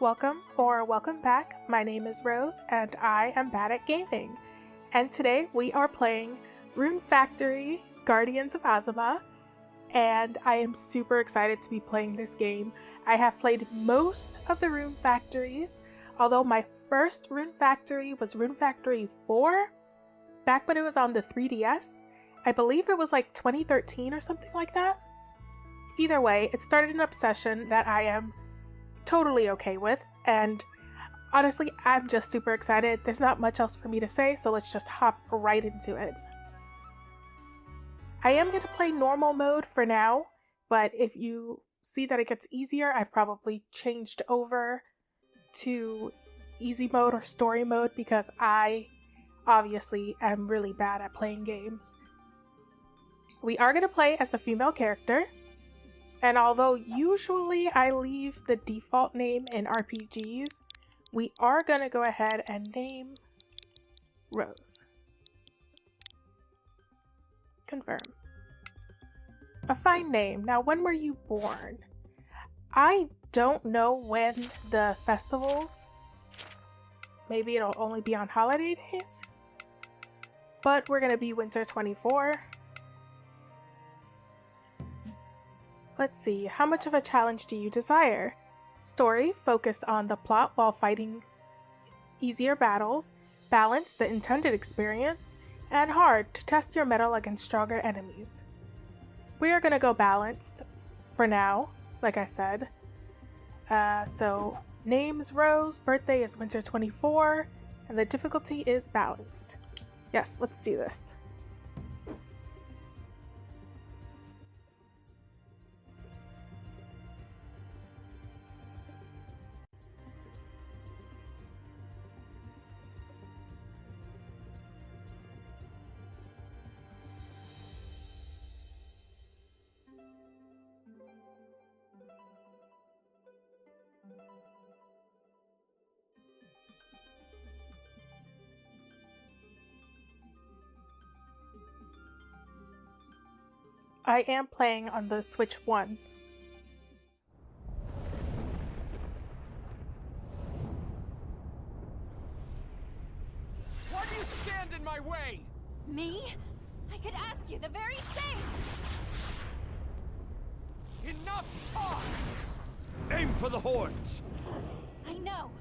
welcome or welcome back. My name is Rose and I am bad at gaming. And today we are playing Rune Factory Guardians of Azuma, and I am super excited to be playing this game. I have played most of the Rune Factories, although my first Rune Factory was Rune Factory 4, back when it was on the 3DS. I believe it was like 2013 or something like that. Either way, it started an obsession that I am totally okay with, and honestly, I'm just super excited. There's not much else for me to say, so let's just hop right into it. I am going to play normal mode for now, but if you see that it gets easier, I've probably changed over to easy mode or story mode because I obviously am really bad at playing games. We are going to play as the female character. And although usually I leave the default name in RPGs, we are going to go ahead and name Rose. Confirm. A fine name. Now, when were you born? I don't know when the festivals. Maybe it'll only be on holiday days. But we're going to be winter 24. Let's see, how much of a challenge do you desire? Story, focused on the plot while fighting easier battles, balance, the intended experience, and hard, to test your mettle against stronger enemies. We are going to go balanced for now, like I said. So, name's Rose, birthday is winter 24, and the difficulty is balanced. Yes, let's do this. I am playing on the Switch 1. Why do you stand in my way? Me? I could ask you the very same! Enough talk! Aim for the horns! I know!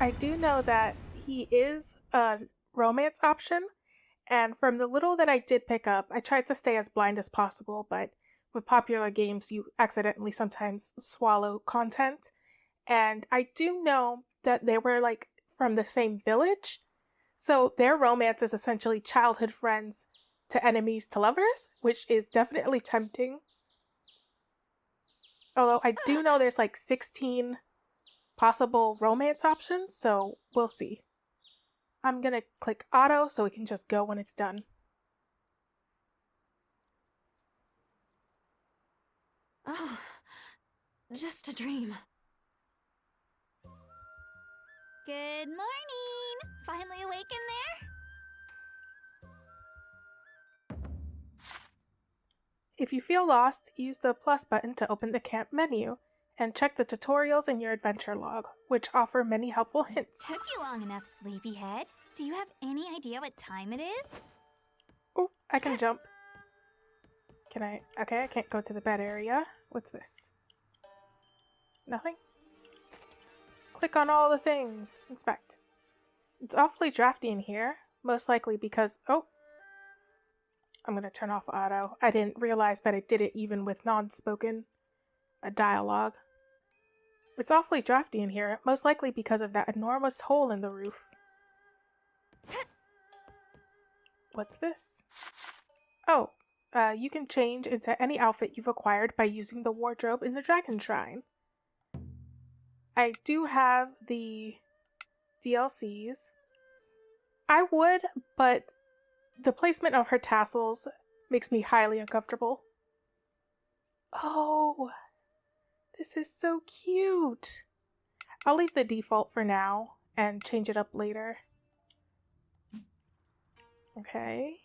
I do know that he is a romance option, and from the little that I did pick up, I tried to stay as blind as possible, but with popular games, you accidentally sometimes swallow content. And I do know that they were like from the same village, so their romance is essentially childhood friends to enemies to lovers, which is definitely tempting. Although I do know there's like 16 possible romance options, so we'll see. I'm gonna click auto so we can just go when it's done. Oh, just a dream. Good morning! Finally awake in there? If you feel lost, use the plus button to open the camp menu, and check the tutorials in your adventure log, which offer many helpful hints. Took you long enough, sleepyhead. Do you have any idea what time it is? Oh, I can jump. Can I? Okay, I can't go to the bed area. What's this? Nothing? Click on all the things. Inspect. It's awfully drafty in here, most likely because... Oh! I'm gonna turn off auto. I didn't realize that it did it even with non-spoken dialogue. It's awfully drafty in here, most likely because of that enormous hole in the roof. What's this? Oh, you can change into any outfit you've acquired by using the wardrobe in the Dragon Shrine. I do have the DLCs. I would, but the placement of her tassels makes me highly uncomfortable. Oh, this is so cute. I'll leave the default for now and change it up later. Okay,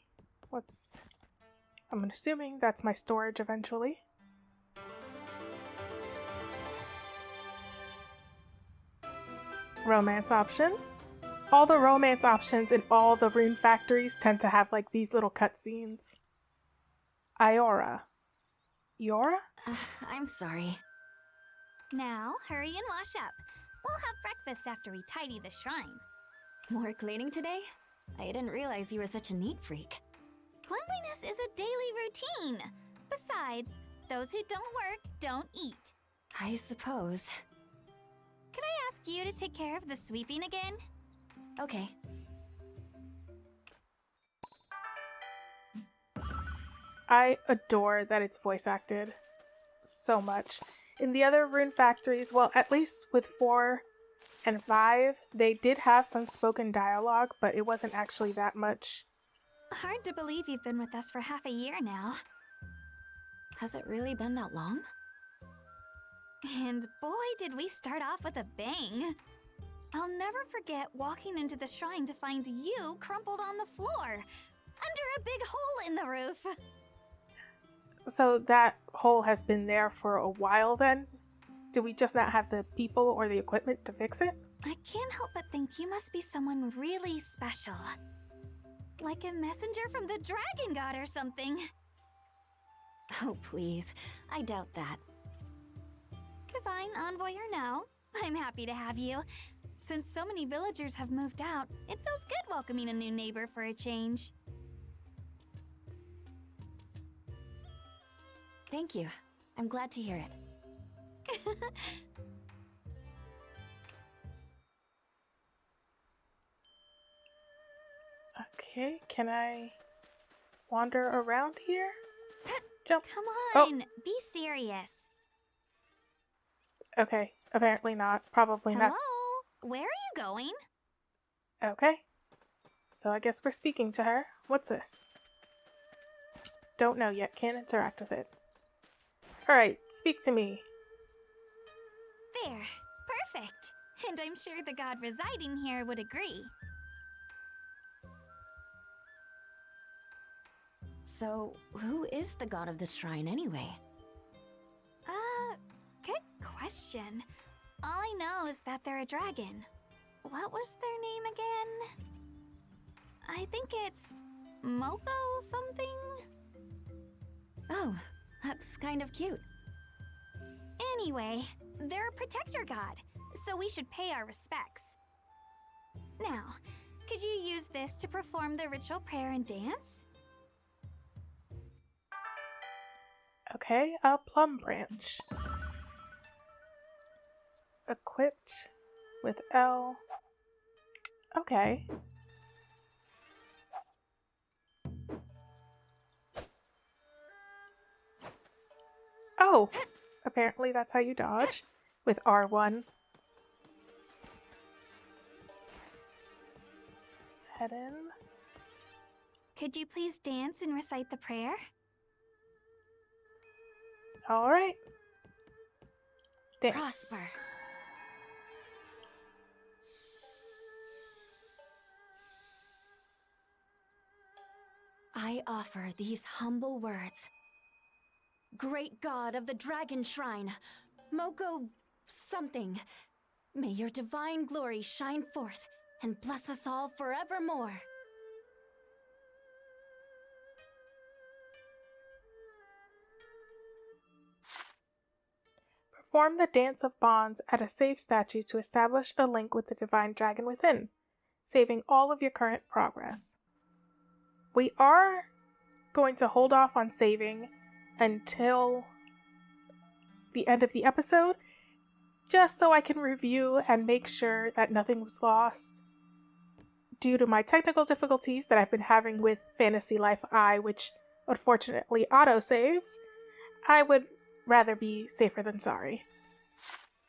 I'm assuming that's my storage eventually. Romance option. All the romance options in all the rune factories tend to have like these little cutscenes. Iora. Iora? I'm sorry. Now, hurry and wash up. We'll have breakfast after we tidy the shrine. More cleaning today? I didn't realize you were such a neat freak. Cleanliness is a daily routine. Besides, those who don't work don't eat. I suppose. Could I ask you to take care of the sweeping again? Okay. I adore that it's voice acted so much. In the other rune factories, well, at least with 4 and 5, they did have some spoken dialogue, but it wasn't actually that much. Hard to believe you've been with us for half a year now. Has it really been that long? And boy, did we start off with a bang. I'll never forget walking into the shrine to find you crumpled on the floor, under a big hole in the roof. So that hole has been there for a while then? Do we just not have the people or the equipment to fix it? I can't help but think you must be someone really special. Like a messenger from the Dragon God or something. Oh, please. I doubt that. Divine envoy or no, I'm happy to have you. Since so many villagers have moved out, it feels good welcoming a new neighbor for a change. Thank you. I'm glad to hear it. Okay, can I wander around here? Jump. Come Oh. on, be serious. Okay, apparently not. Probably not. Hello? Where are you going? Okay. So I guess we're speaking to her. What's this? Don't know yet. Can't interact with it. Alright, speak to me. There. Perfect. And I'm sure the god residing here would agree. So, who is the god of this shrine anyway? Good question. All I know is that they're a dragon. What was their name again? I think it's Moko something? Oh, that's kind of cute. Anyway, they're a protector god, so we should pay our respects. Now, could you use this to perform the ritual prayer and dance? Okay, a plum branch. Equipped with L. Okay. Oh! Apparently that's how you dodge. With R1. Let's head in. Could you please dance and recite the prayer? Alright. Dance. Prosper. I offer these humble words. Great god of the Dragon Shrine, Moko something, may your divine glory shine forth and bless us all forevermore. Perform the Dance of Bonds at a save statue to establish a link with the divine dragon within, saving all of your current progress. We are going to hold off on saving until the end of the episode, just so I can review and make sure that nothing was lost. Due to my technical difficulties that I've been having with Fantasy Life I, which unfortunately autosaves, I would rather be safer than sorry.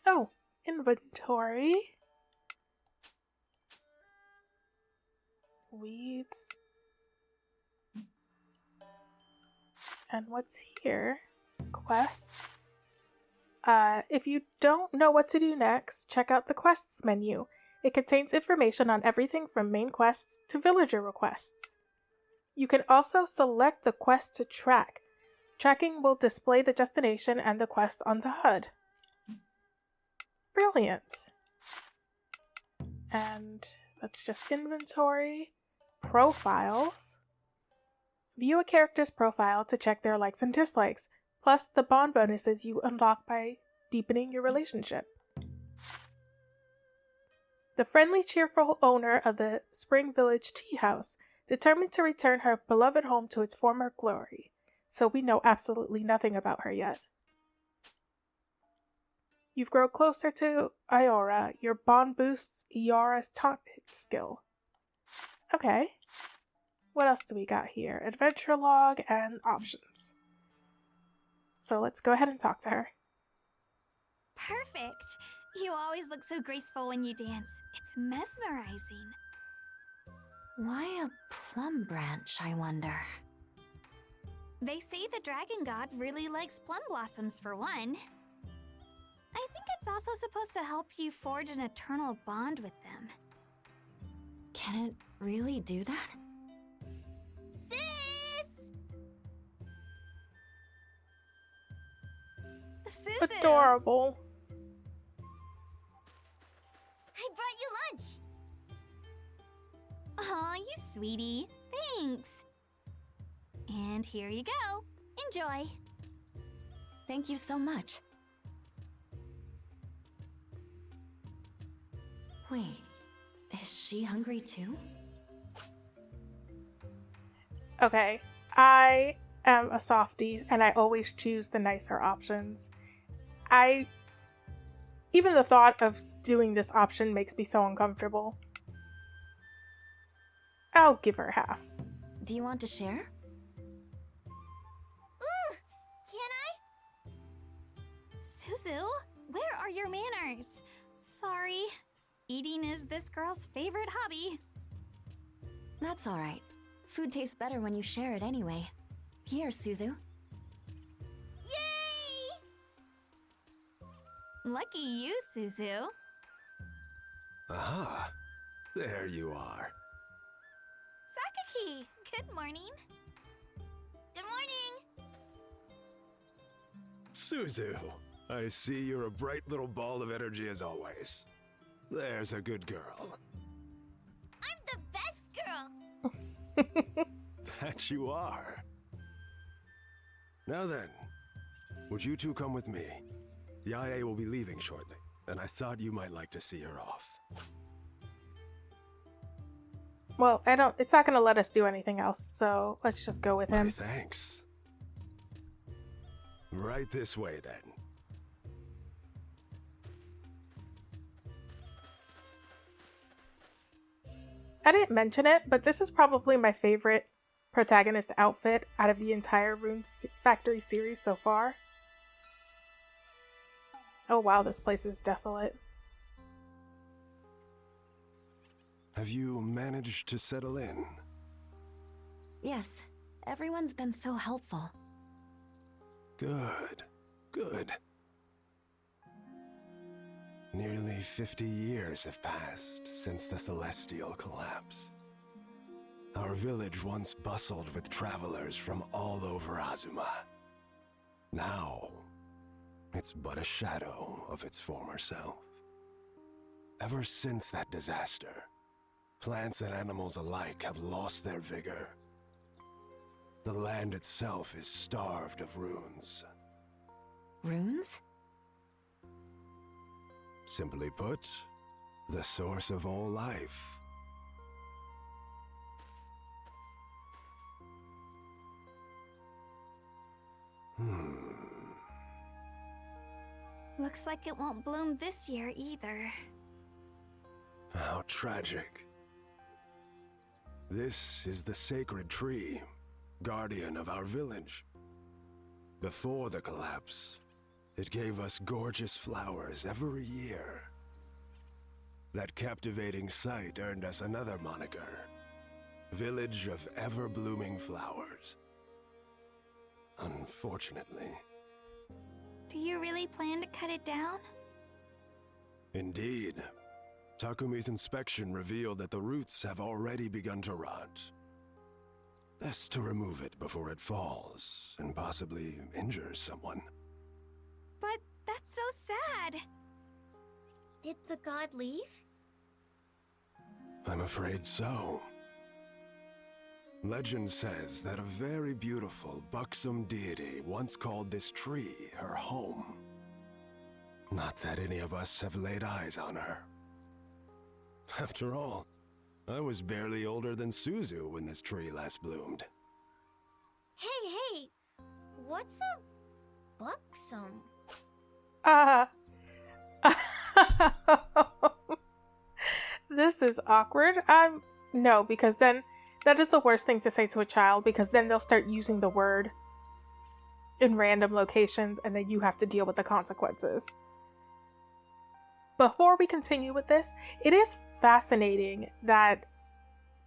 Oh, inventory. Weeds. And what's here? Quests. If you don't know what to do next, check out the quests menu. It contains information on everything from main quests to villager requests. You can also select the quest to track. Tracking will display the destination and the quest on the HUD. Brilliant. And that's just inventory. Profiles. View a character's profile to check their likes and dislikes, plus the bond bonuses you unlock by deepening your relationship. The friendly, cheerful owner of the Spring Village Tea House, determined to return her beloved home to its former glory, so we know absolutely nothing about her yet. You've grown closer to Iora. Your bond boosts Iora's taunt skill. Okay. What else do we got here? Adventure log and options. So let's go ahead and talk to her. Perfect! You always look so graceful when you dance. It's mesmerizing. Why a plum branch, I wonder? They say the dragon god really likes plum blossoms for one. I think it's also supposed to help you forge an eternal bond with them. Can it really do that? Sis! Suzu! Adorable. I brought you lunch! Aw, you sweetie. Thanks. And here you go. Enjoy. Thank you so much. Wait, is she hungry too? Okay, I am a softie and I always choose the nicer options. Even the thought of doing this option makes me so uncomfortable. I'll give her half. Do you want to share? Ooh, can I? Suzu, where are your manners? Sorry. Eating is this girl's favorite hobby. That's alright. Food tastes better when you share it anyway. Here, Suzu. Yay! Lucky you, Suzu. Aha! There you are. Sakaki, good morning. Good morning. Suzu, I see you're a bright little ball of energy as always. There's a good girl. I'm the best girl. That you are. Now then, would you two come with me? Yae will be leaving shortly, and I thought you might like to see her off. Well, it's not gonna let us do anything else, so let's just go with him. Why, thanks. Right this way, then. I didn't mention it, but this is probably my favorite protagonist outfit out of the entire Rune Factory series so far. Oh wow, this place is desolate. Have you managed to settle in? Yes, everyone's been so helpful. Good. Good. Nearly 50 years have passed since the Celestial collapse. Our village once bustled with travelers from all over Azuma. Now, it's but a shadow of its former self. Ever since that disaster, plants and animals alike have lost their vigor. The land itself is starved of runes. Runes? Simply put, the source of all life. Looks like it won't bloom this year either. How tragic. This is the sacred tree, guardian of our village. Before the collapse, it gave us gorgeous flowers every year. That captivating sight earned us another moniker, Village of Ever-Blooming Flowers. Unfortunately. Do you really plan to cut it down? Indeed. Takumi's inspection revealed that the roots have already begun to rot. Best to remove it before it falls and possibly injures someone. But that's so sad. Did the god leave? I'm afraid so. Legend says that a very beautiful, buxom deity once called this tree her home. Not that any of us have laid eyes on her. After all, I was barely older than Suzu when this tree last bloomed. Hey, what's a buxom? This is awkward. No, because then that is the worst thing to say to a child, because then they'll start using the word in random locations and then you have to deal with the consequences. Before we continue with this, it is fascinating that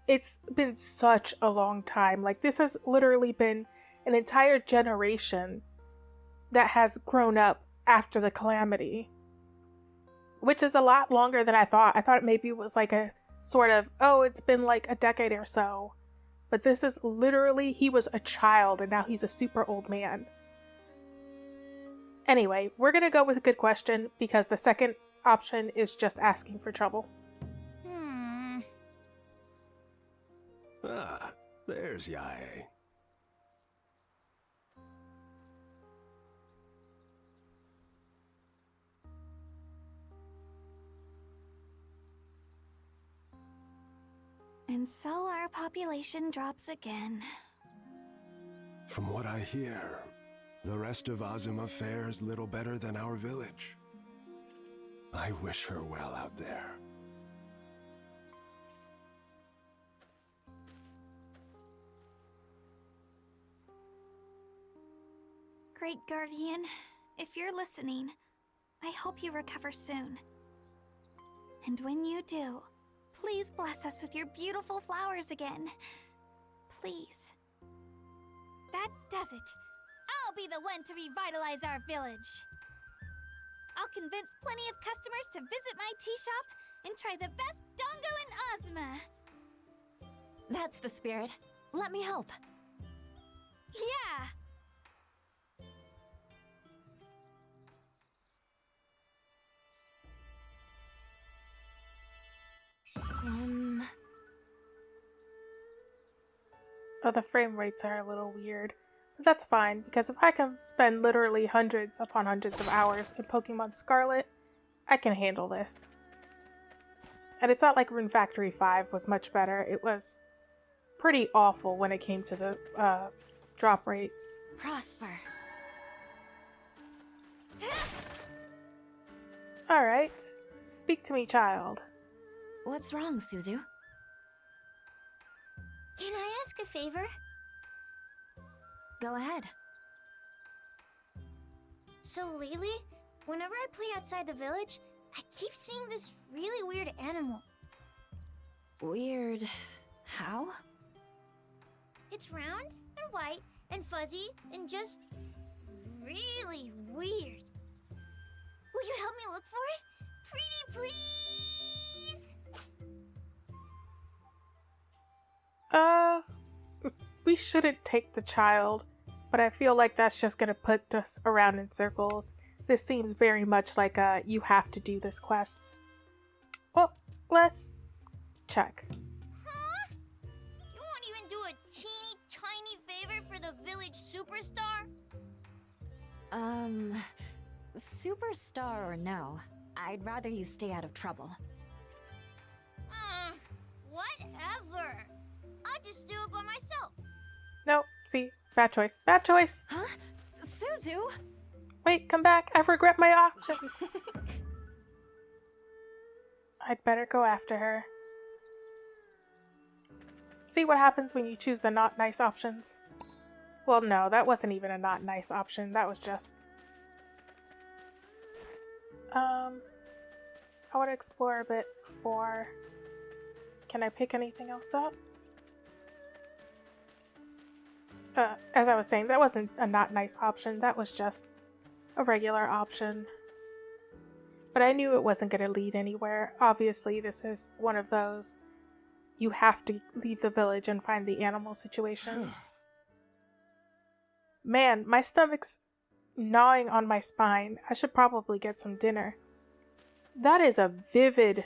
it's been such a long time. Like, this has literally been an entire generation that has grown up after the calamity, which is a lot longer than I thought. I thought maybe it was like a sort of, oh, it's been like a decade or so. But this is literally, he was a child and now he's a super old man. Anyway, we're gonna go with a good question because the second option is just asking for trouble. Ah, there's Yae. And so our population drops again. From what I hear, the rest of Azuma fares little better than our village. I wish her well out there. Great Guardian, if you're listening, I hope you recover soon. And when you do, please bless us with your beautiful flowers again. Please. That does it. I'll be the one to revitalize our village. I'll convince plenty of customers to visit my tea shop and try the best dongo in Azuma. That's the spirit. Let me help. Yeah! Oh, the frame rates are a little weird. But that's fine, because if I can spend literally hundreds upon hundreds of hours in Pokemon Scarlet, I can handle this. And it's not like Rune Factory 5 was much better. It was pretty awful when it came to the drop rates. Prosper. Alright. Speak to me, child. What's wrong, Suzu? Can I ask a favor? Go ahead. So lately, whenever I play outside the village, I keep seeing this really weird animal. Weird. How? It's round and white and fuzzy and just really weird. Will you help me look for it? Pretty please? We shouldn't take the child, but I feel like that's just gonna put us around in circles. This seems very much like a you have to do this quest. Well, let's check. Huh? You won't even do a teeny tiny favor for the village superstar? Superstar or no, I'd rather you stay out of trouble. Whatever. I'll just do it by myself. No, see, bad choice. Bad choice. Huh? Suzu? Wait, come back. I regret my options. I'd better go after her. See what happens when you choose the not nice options? Well, no, that wasn't even a not nice option. That was just... I want to explore a bit before... Can I pick anything else up? As I was saying, that wasn't a not nice option. That was just a regular option. But I knew it wasn't going to lead anywhere. Obviously, this is one of those you have to leave the village and find the animal situations. Man, my stomach's gnawing on my spine. I should probably get some dinner. That is a vivid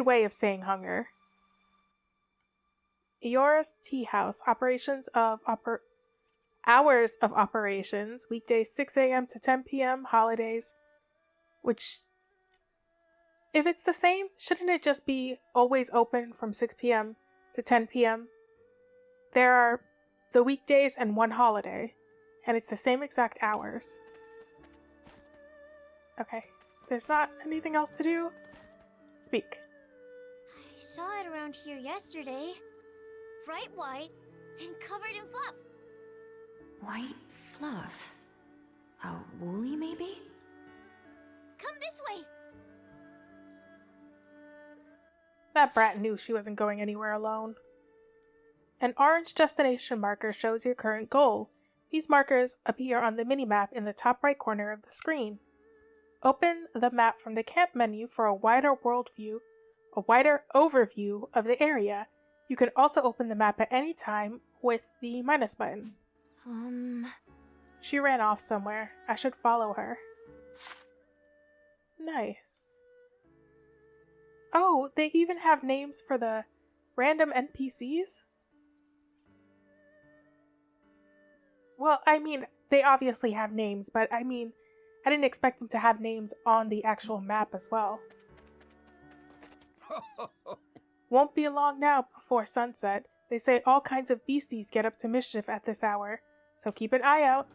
way of saying hunger. Eora's Tea House. Hours of operations. Weekdays 6 a.m. to 10 p.m. Holidays. Which, if it's the same, shouldn't it just be always open from 6 p.m. to 10 p.m.? There are the weekdays and one holiday, and it's the same exact hours. Okay, there's not anything else to do? Speak. I saw it around here yesterday. Bright white and covered in fluff. White fluff. A woolly, maybe? Come this way. That brat knew she wasn't going anywhere alone. An orange destination marker shows your current goal. These markers appear on the minimap in the top right corner of the screen. Open the map from the camp menu for a wider overview of the area. You can also open the map at any time with the minus button. She ran off somewhere. I should follow her. Nice. Oh, they even have names for the random NPCs? Well, I mean, they obviously have names, but I mean, I didn't expect them to have names on the actual map as well. Won't be long now before sunset. They say all kinds of beasties get up to mischief at this hour, so keep an eye out.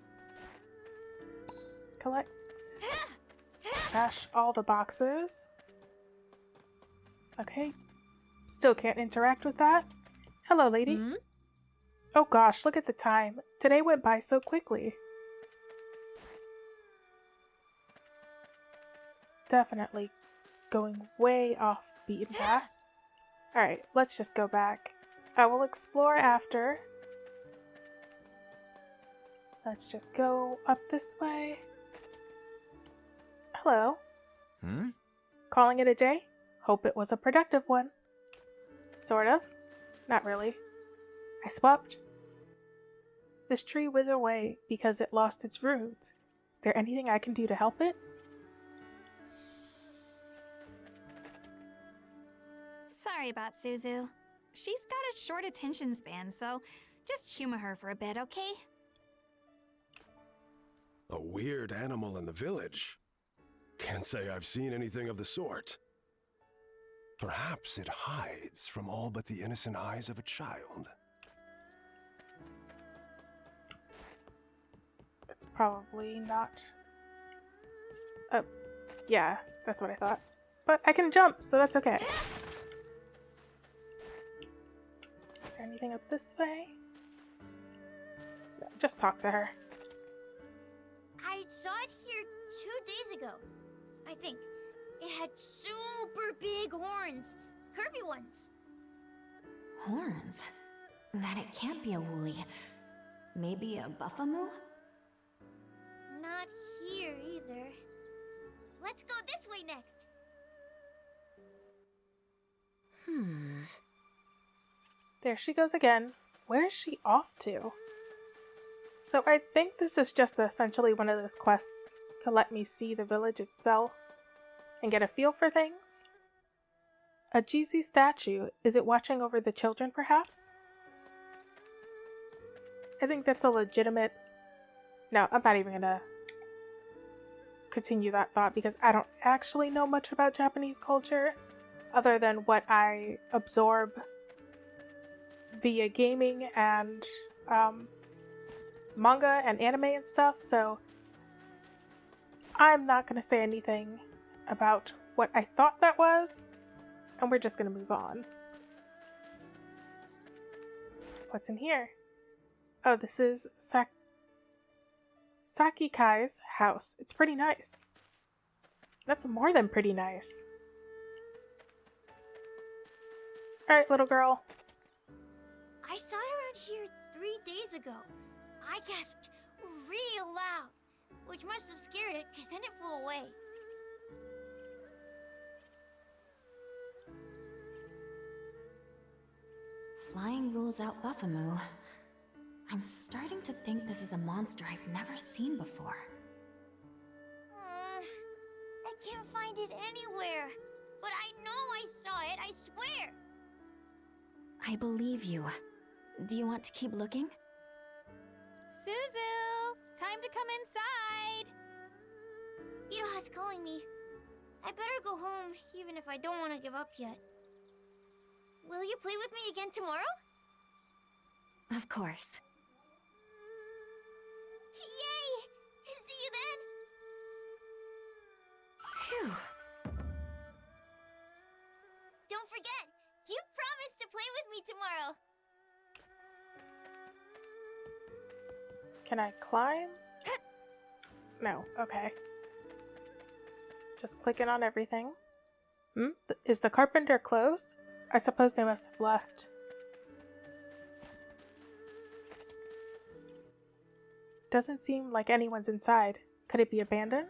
Collect. Stash all the boxes. Okay. Still can't interact with that. Hello, lady. Oh gosh, look at the time. Today went by so quickly. Definitely going way off the beaten path. Alright, let's just go back. I will explore after. Let's just go up this way. Hello. Calling it a day? Hope it was a productive one. Sort of. Not really. I swapped. This tree withered away because it lost its roots. Is there anything I can do to help it? Sorry about Suzu. She's got a short attention span, so just humor her for a bit, okay? A weird animal in the village. Can't say I've seen anything of the sort. Perhaps it hides from all but the innocent eyes of a child. It's probably not... yeah, that's what I thought. But I can jump, so that's okay. Is there anything up this way? No, just talk to her. I saw it here 2 days ago, I think. It had super big horns. Curvy ones. Horns? Then it can't be a woolly. Maybe a buffamoo? Not here either. Let's go this way next. There she goes again. Where is she off to? So I think this is just essentially one of those quests to let me see the village itself and get a feel for things. A Jizu statue. Is it watching over the children, perhaps? I think that's a legitimate... No, I'm not even gonna continue that thought because I don't actually know much about Japanese culture other than what I absorb via gaming and manga and anime and stuff, so I'm not going to say anything about what I thought that was, and we're just going to move on. What's in here? Oh, this is Sakikai's house. It's pretty nice. That's more than pretty nice. Alright, little girl. I saw it around here 3 days ago. I gasped real loud, which must have scared it, because then it flew away. Flying rules out Buffamoo. I'm starting to think this is a monster I've never seen before. I can't find it anywhere. But I know I saw it, I swear. I believe you. Do you want to keep looking? Suzu! Time to come inside! Iroha's calling me. I better go home, even if I don't want to give up yet. Will you play with me again tomorrow? Of course. Yay! See you then! Phew. Don't forget, you promised to play with me tomorrow. Can I climb? No, okay. Just clicking on everything. Is the carpenter closed? I suppose they must have left. Doesn't seem like anyone's inside. Could it be abandoned?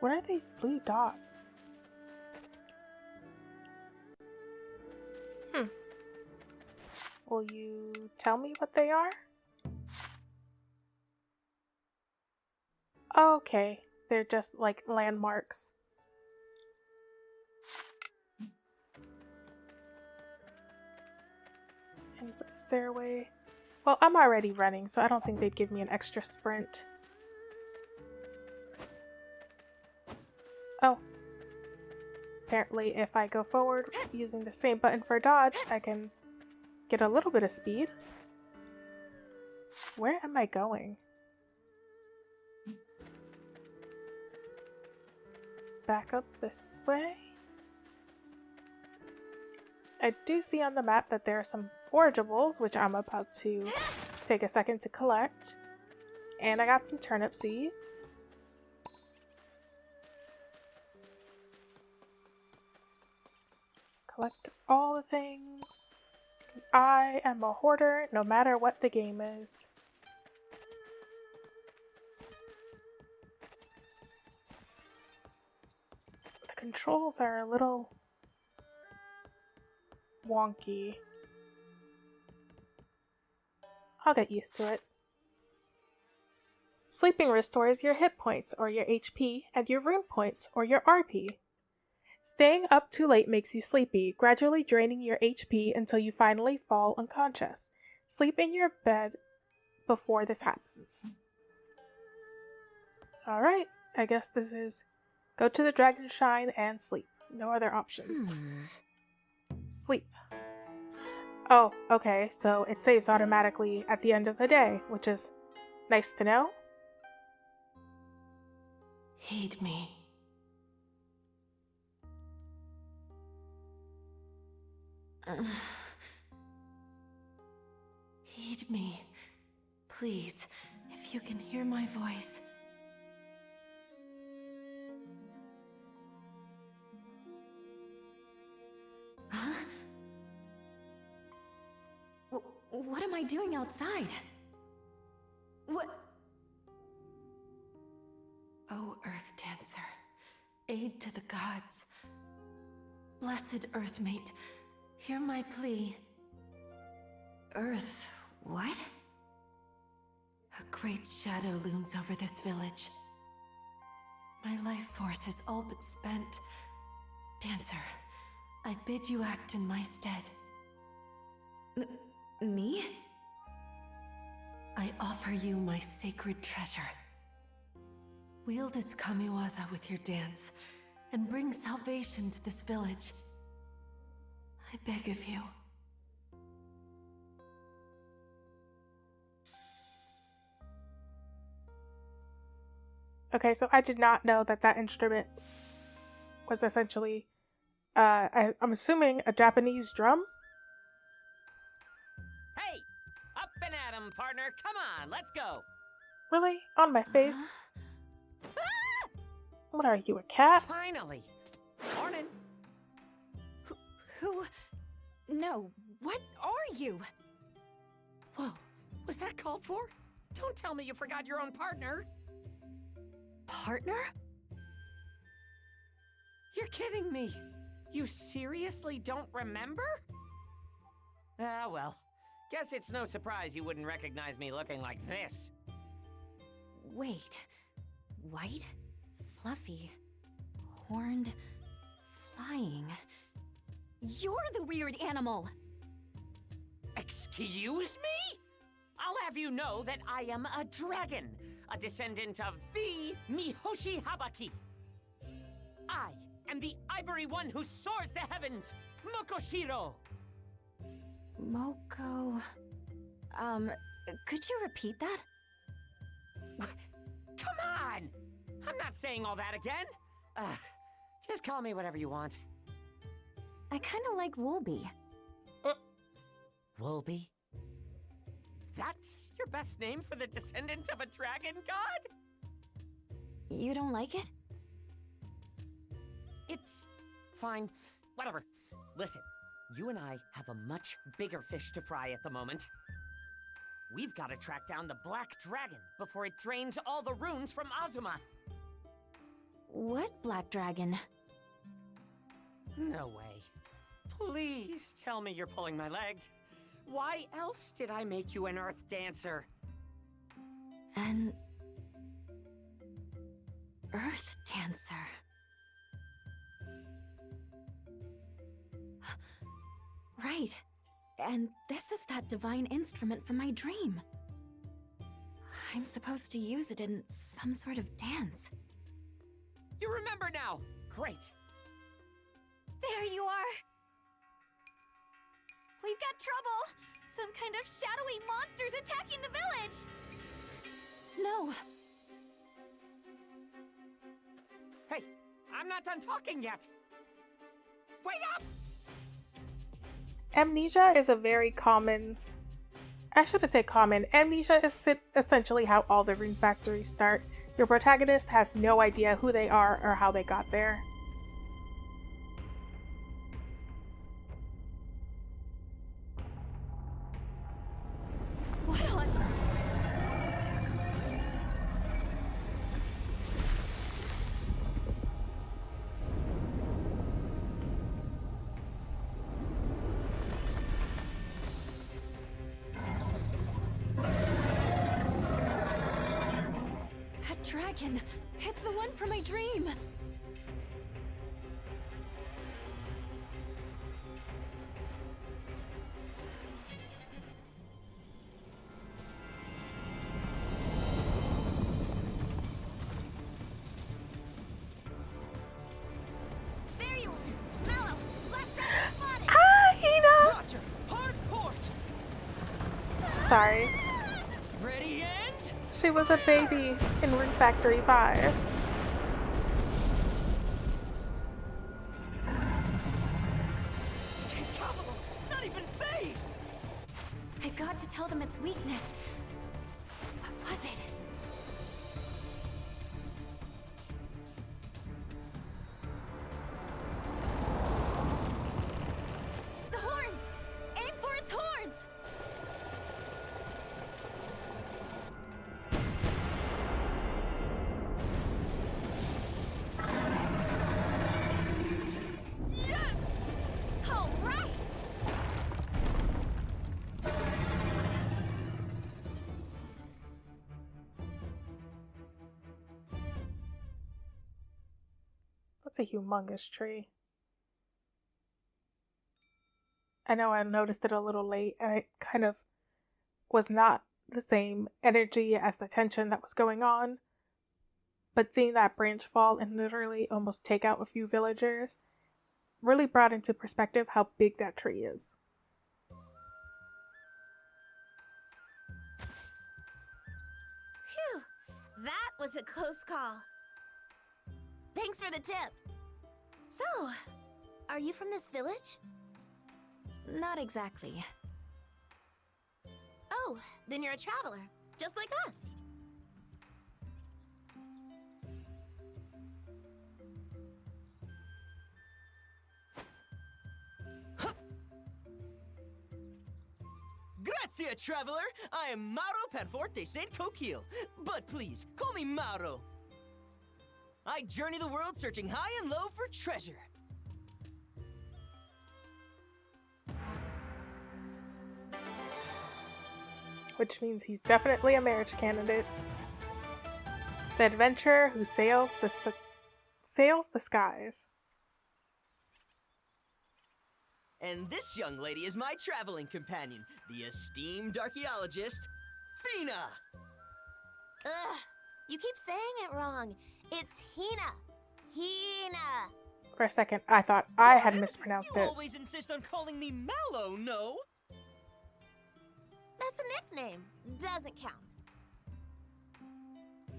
What are these blue dots? Will you tell me what they are? Okay, they're just like landmarks. And is there a way? Well, I'm already running, so I don't think they'd give me an extra sprint. Oh. Apparently, if I go forward using the same button for dodge, I can get a little bit of speed. Where am I going? Back up this way. I do see on the map that there are some forageables, which I'm about to take a second to collect. And I got some turnip seeds. Collect all the things. Because I am a hoarder no matter what the game is. The controls are a little wonky. I'll get used to it. Sleeping restores your hit points or your HP and your rune points or your RP. Staying up too late makes you sleepy, gradually draining your HP until you finally fall unconscious. Sleep in your bed before this happens. Alright, I guess this is go to the Dragon Shrine and sleep. No other options. Sleep. Oh, okay, so it saves automatically at the end of the day, which is nice to know. Heed me. Heed me. Please, if you can hear my voice. Huh? What am I doing outside? What? O Earth Dancer, aid to the gods. Blessed Earthmate, hear my plea. Earth, what? A great shadow looms over this village. My life force is all but spent. Dancer, I bid you act in my stead. Me? I offer you my sacred treasure. Wield its kamiwaza with your dance, and bring salvation to this village. I beg of you. Okay, so I did not know that that instrument was essentially, I'm assuming a Japanese drum? Hey! Up and at 'em, partner! Come on, let's go! Really? On my face? What are you, a cat? Finally! Morning! Who? No, what are you? Whoa, was that called for? Don't tell me you forgot your own partner! Partner? You're kidding me! You seriously don't remember? Ah, well. Guess it's no surprise you wouldn't recognize me looking like this. Wait. White? Fluffy? Horned? Flying? You're the weird animal! Excuse me? I'll have you know that I am a dragon, a descendant of the Mihoshi Habaki. I am the ivory one who soars the heavens, Mokoshiro! Moko... could you repeat that? Come on! I'm not saying all that again! Just call me whatever you want. I kinda like Woolby. Woolby? That's your best name for the descendant of a dragon god? You don't like it? It's fine. Whatever. Listen, you and I have a much bigger fish to fry at the moment. We've got to track down the Black Dragon before it drains all the runes from Azuma. What black dragon? No way. Please tell me you're pulling my leg. Why else did I make you an Earth Dancer? An... Earth Dancer. Right. And this is that divine instrument from my dream. I'm supposed to use it in some sort of dance. You remember now! Great! There you are! We've got trouble! Some kind of shadowy monsters attacking the village! No. Hey, I'm not done talking yet! Wait up! Amnesia is a very common... I shouldn't say common. Amnesia is essentially how all the rune factories start. Your protagonist has no idea who they are or how they got there. What on... A dragon! It's the one from my dream! There you are! Mellow! Black Dragon spotted! Ah, Hina! Roger! Hard port! Sorry. Ready and... She was a baby in Rune Factory 5. Incapable! Not even phased! I got to tell them its weakness. What was it? The horns! Aim for its horns! Yes! All right! That's a humongous tree. I know I noticed it a little late, and it kind of was not the same energy as the tension that was going on. But seeing that branch fall and literally almost take out a few villagers really brought into perspective how big that tree is. Phew! That was a close call. Thanks for the tip. So, are you from this village? Not exactly. Oh, then you're a traveler, just like us. Grazie, traveler! I am Mauro Perforte St. Coquille, but please, call me Mauro. I journey the world searching high and low for treasure. Which means he's definitely a marriage candidate. The adventurer who sails the skies. And this young lady is my traveling companion, the esteemed archaeologist, Fina! Ugh, you keep saying it wrong. It's Hina. Hina. For a second, I thought I had mispronounced You it. always insist on calling me Mallow, no? That's a nickname. Doesn't count.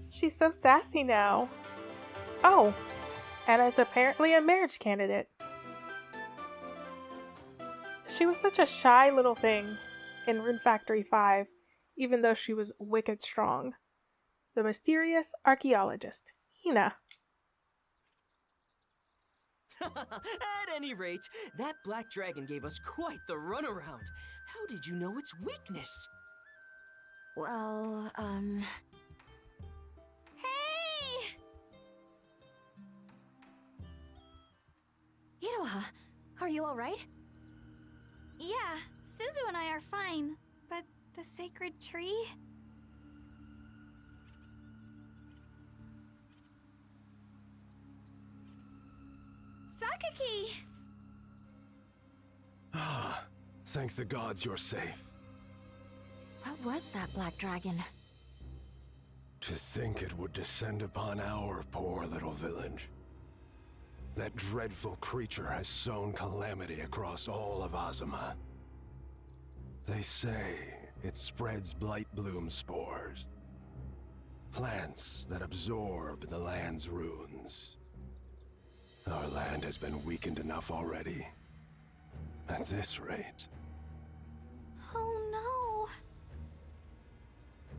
She's so sassy now. Oh, Anna's apparently a marriage candidate. She was such a shy little thing in Rune Factory 5, even though she was wicked strong. The mysterious archaeologist, Hina. At any rate, that black dragon gave us quite the runaround. How did you know its weakness? Well, Hey! Iroha, are you alright? Yeah, Suzu and I are fine. But the sacred tree? Sakaki! Ah, thank the gods you're safe. What was that black dragon? To think it would descend upon our poor little village. That dreadful creature has sown calamity across all of Azuma. They say it spreads blight bloom spores. Plants that absorb the land's runes. Our land has been weakened enough already. At this rate. Oh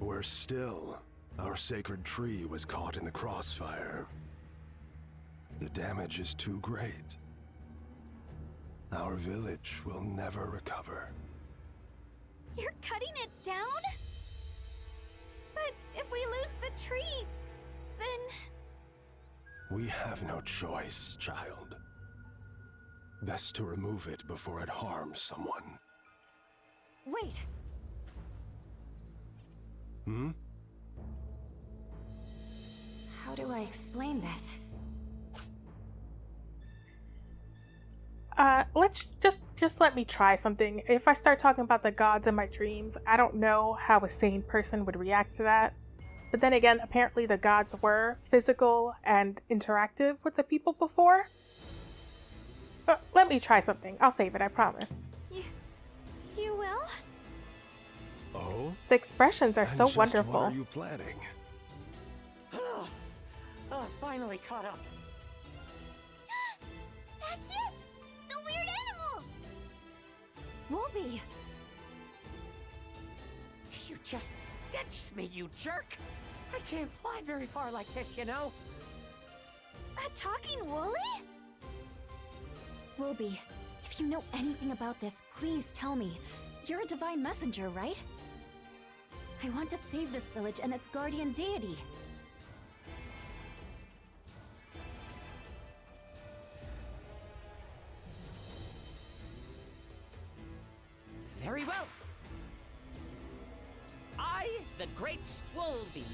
no! Worse still, our sacred tree was caught in the crossfire. The damage is too great. Our village will never recover. You're cutting it down? But if we lose the tree, then... We have no choice, child. Best to remove it before it harms someone. Wait, Hmm? how do I explain this? Let's just let me try something. If I start talking about the gods in my dreams, I don't know how a sane person would react to that. But then again, apparently the gods were physical and interactive with the people before. Let me try something. I'll save it, I promise. You will? Oh? The expressions are And so just wonderful. What are you planning? Finally caught up. That's it! The weird animal! Wolby! You just ditched me, you jerk! I can't fly very far like this, you know? A talking woolly? Wolby, if you know anything about this, please tell me. You're a divine messenger, right? I want to save this village and its guardian deity. Very well. I, the great Wolby,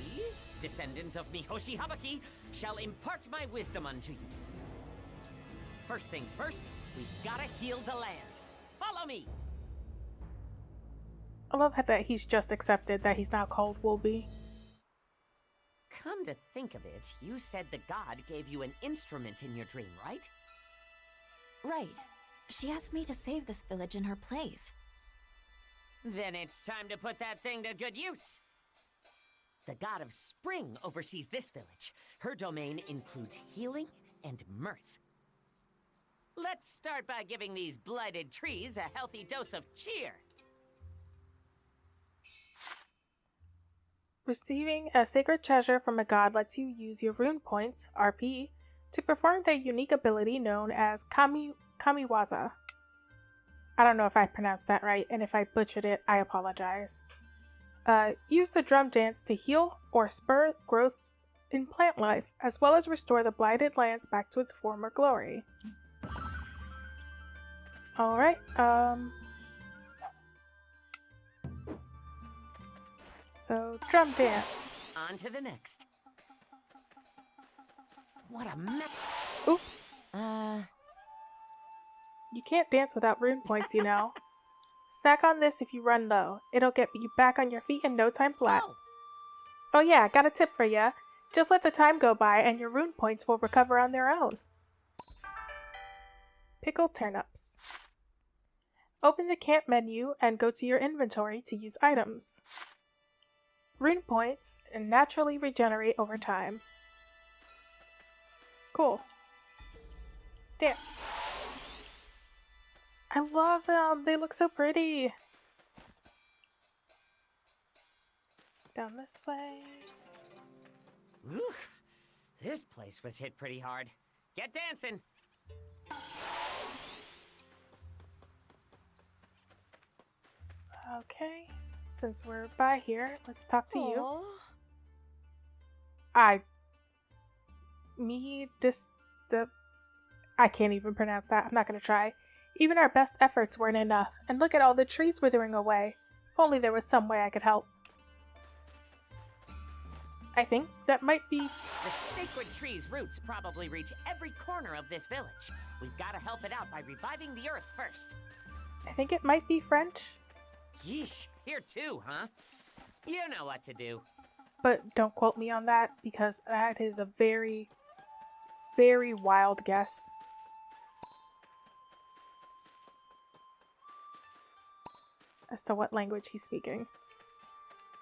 descendant of Mihoshi Habaki, shall impart my wisdom unto you. First things first, we've gotta heal the land. Follow me! I love how that he's just accepted that he's now called Wolby. Come to think of it, you said the god gave you an instrument in your dream, right? Right. She asked me to save this village in her place. Then it's time to put that thing to good use. The god of spring oversees this village. Her domain includes healing and mirth. Let's start by giving these blighted trees a healthy dose of cheer. Receiving a sacred treasure from a god lets you use your rune points, RP, to perform their unique ability known as Kamiwaza. I don't know if I pronounced that right, and if I butchered it, I apologize. Use the drum dance to heal or spur growth in plant life, as well as restore the blighted lands back to its former glory. Alright, so, drum dance. On to the next. What a mess. Oops. You can't dance without rune points, you know. Snack on this if you run low. It'll get you back on your feet in no time flat. Oh yeah, got a tip for ya. Just let the time go by and your rune points will recover on their own. Pickled turnips. Open the camp menu and go to your inventory to use items. Rune points naturally regenerate over time. Cool. Dance. I love them. They look so pretty. Down this way. Oof. This place was hit pretty hard. Get dancing. Okay. Since we're by here, let's talk to you. I can't even pronounce that. I'm not gonna try. Even our best efforts weren't enough, and look at all the trees withering away. If only there was some way I could help. I think that might be... The sacred tree's roots probably reach every corner of this village. We've got to help it out by reviving the earth first. I think it might be French. Yeesh, here too, huh? You know what to do. But don't quote me on that, because that is a very, very wild guess. As to what language he's speaking.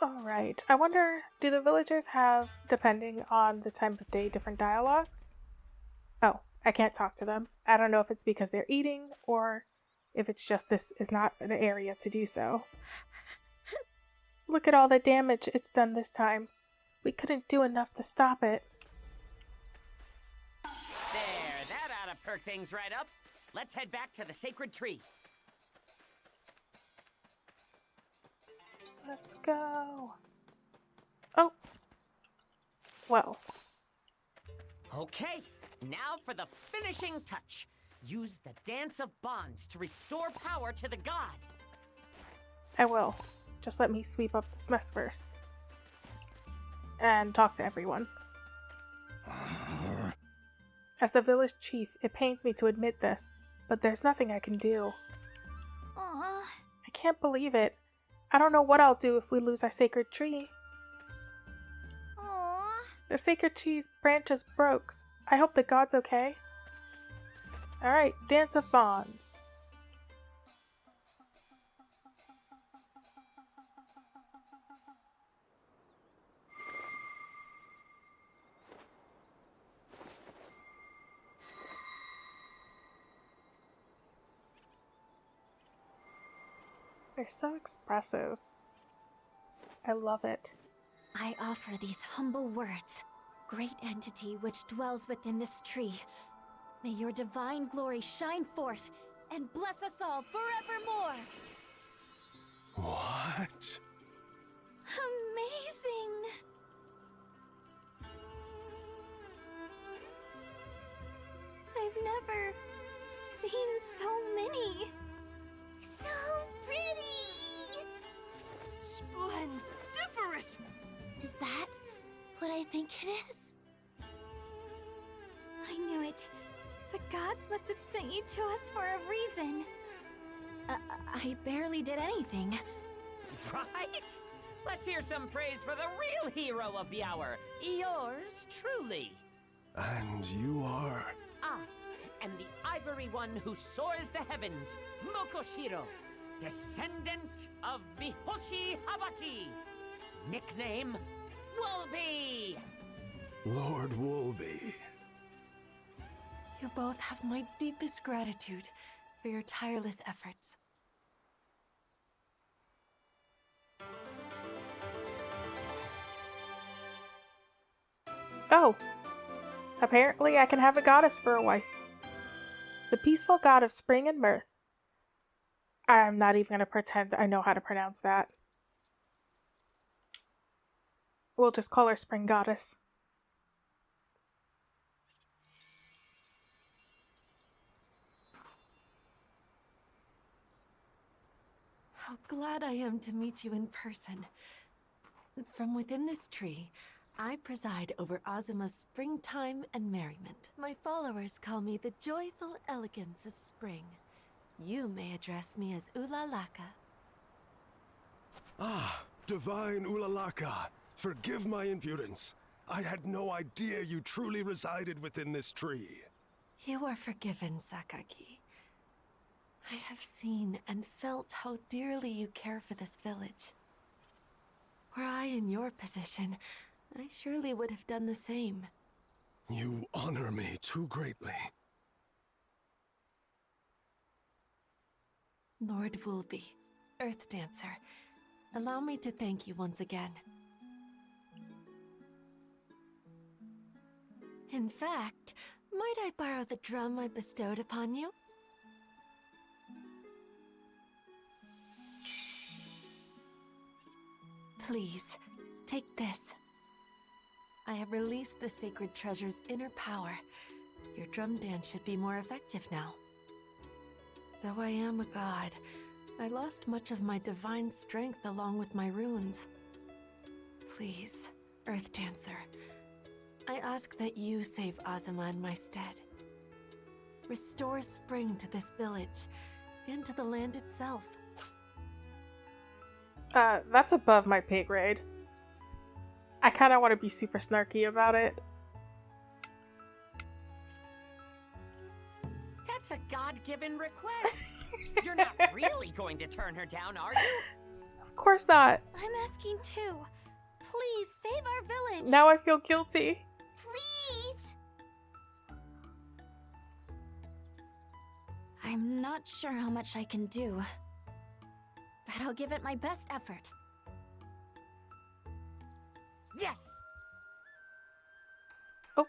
Alright, I wonder, do the villagers have, depending on the time of day, different dialogues? Oh, I can't talk to them. I don't know if it's because they're eating, or if it's just this is not an area to do so. Look at all the damage it's done this time. We couldn't do enough to stop it. There, that ought to perk things right up. Let's head back to the sacred tree. Let's go. Oh. Well. Okay, now for the finishing touch. Use the Dance of Bonds to restore power to the god. I will. Just let me sweep up this mess first. And talk to everyone. As the village chief, it pains me to admit this, but there's nothing I can do. Aww. I can't believe it. I don't know what I'll do if we lose our sacred tree. Aww. The sacred tree's branches broke. I hope the god's okay. Alright, Dance of Bonds. They're so expressive. I love it. I offer these humble words. Great entity which dwells within this tree, may your divine glory shine forth and bless us all forevermore! What? Amazing! I've never seen so many. So pretty! Splendiferous! Is that what I think it is? I knew it. The gods must have sent you to us for a reason. I barely did anything. Right? Let's hear some praise for the real hero of the hour. Yours truly. And you are? I am the ivory one who soars the heavens, Mokoshiro, descendant of Mihoshi Habaki. Nickname, Woolby! Lord Woolby. You both have my deepest gratitude for your tireless efforts. Oh, apparently I can have a goddess for a wife. The peaceful god of spring and mirth. I'm not even going to pretend I know how to pronounce that. We'll just call her Spring Goddess. How glad I am to meet you in person. From within this tree, I preside over Azuma's springtime and merriment. My followers call me the joyful elegance of spring. You may address me as Ulalaka. Ah, divine Ulalaka, forgive my impudence. I had no idea you truly resided within this tree. You are forgiven, Sakaki. I have seen and felt how dearly you care for this village. Were I in your position, I surely would have done the same. You honor me too greatly. Lord Woolby, Earth Dancer, allow me to thank you once again. In fact, might I borrow the drum I bestowed upon you? Please, take this. I have released the sacred treasure's inner power. Your drum dance should be more effective now. Though I am a god, I lost much of my divine strength along with my runes. Please, Earth Dancer, I ask that you save Azuma in my stead. Restore spring to this village, and to the land itself. That's above my pay grade. I kind of want to be super snarky about it. That's a God-given request. You're not really going to turn her down, are you? Of course not. I'm asking too. Please save our village. Now I feel guilty. Please. I'm not sure how much I can do, but I'll give it my best effort. Yes! Oh.